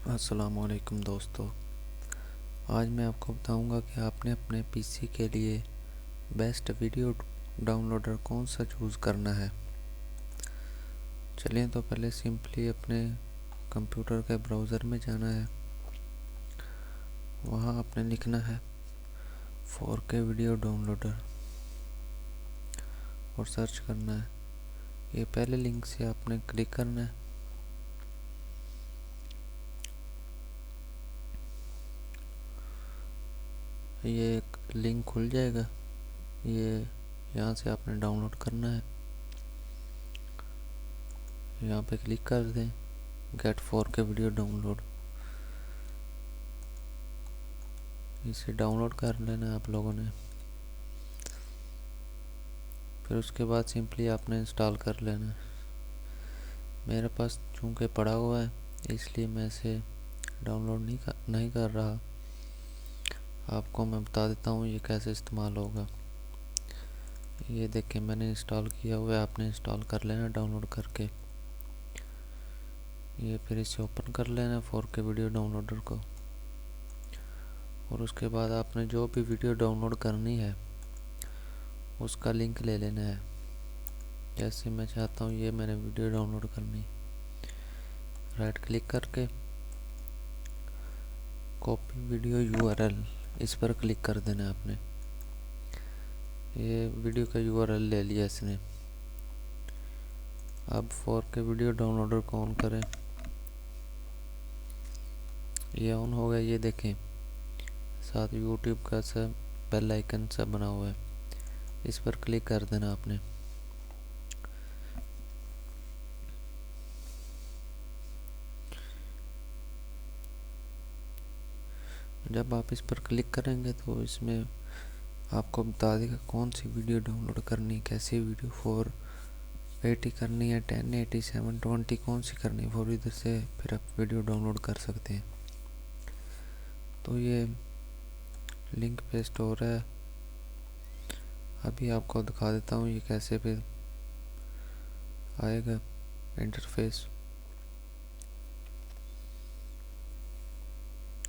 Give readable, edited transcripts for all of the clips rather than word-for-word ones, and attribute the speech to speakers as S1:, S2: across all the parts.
S1: अस्सलामुअलैकुम दोस्तों, आज मैं आपको बताऊंगा कि आपने अपने पीसी के लिए बेस्ट वीडियो डाउनलोडर कौन सा चूज़ करना है। चलिए तो पहले सिंपली अपने कंप्यूटर के ब्राउज़र में जाना है। वहाँ आपने लिखना है 4K वीडियो डाउनलोडर और सर्च करना है। ये पहले लिंक से आपने क्लिक करना है। ये एक लिंक खुल जाएगा, ये यहाँ से आपने डाउनलोड करना है। यहाँ पे क्लिक कर दें गेट 4K वीडियो डाउनलोड। इसे डाउनलोड कर लेना है आप लोगों ने। फिर उसके बाद सिंपली आपने इंस्टॉल कर लेना है। मेरे पास चूँकि पड़ा हुआ है इसलिए मैं इसे डाउनलोड नहीं कर रहा। आपको मैं बता देता हूँ ये कैसे इस्तेमाल होगा। ये देखिए मैंने इंस्टॉल किया हुआ है, आपने इंस्टॉल कर लेना डाउनलोड करके। ये फिर इसे ओपन कर लेना 4K वीडियो डाउनलोडर को। और उसके बाद आपने जो भी वीडियो डाउनलोड करनी है उसका लिंक ले लेना है। जैसे मैं चाहता हूँ ये मैंने वीडियो डाउनलोड करनी, राइट क्लिक करके कॉपी वीडियो URL इस पर क्लिक कर देना है आपने। ये वीडियो का URL ले लिया इसने। अब 4K वीडियो डाउनलोडर को ऑन करें। ये ऑन हो गया, ये देखें साथ YouTube का सा बेल आइकन सा बना हुआ है, इस पर क्लिक कर देना आपने। जब आप इस पर क्लिक करेंगे तो इसमें आपको बता देगा कौन सी वीडियो डाउनलोड करनी, कैसी वीडियो 480 करनी है, 1080, 720 कौन सी करनी है। और इधर से फिर आप वीडियो डाउनलोड कर सकते हैं। तो ये लिंक पेस्ट हो रहा है। अभी आपको दिखा देता हूँ ये कैसे फिर आएगा इंटरफेस।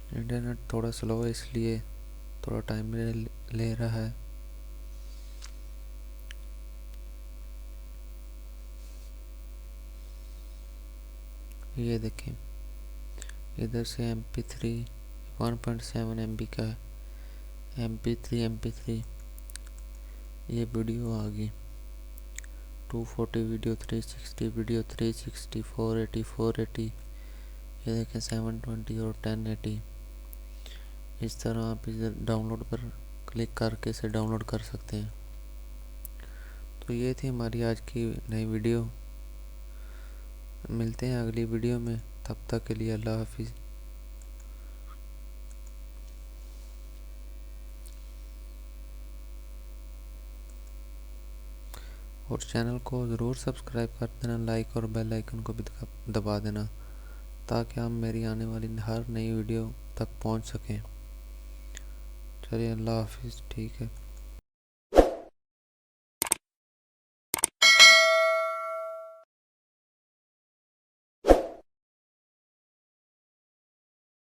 S1: इंटरनेट थोड़ा स्लो है इसलिए थोड़ा टाइम ले रहा है। ये देखें इधर से MP3 1.7 MB का है, MP3 ये वीडियो आ गई। 240 वीडियो, 360 वीडियो, 360, 480, ये देखें 720 और 1080। इस तरह आप इधर डाउनलोड पर क्लिक करके इसे डाउनलोड कर सकते हैं। तो ये थी हमारी आज की नई वीडियो। मिलते हैं अगली वीडियो में, तब तक के लिए अल्लाह हाफिज़। और चैनल को ज़रूर सब्सक्राइब कर देना, लाइक और बेल आइकन को भी दबा देना ताकि हम मेरी आने वाली हर नई वीडियो तक पहुंच सकें। चलिए अल्लाह हाफिज़, ठीक है।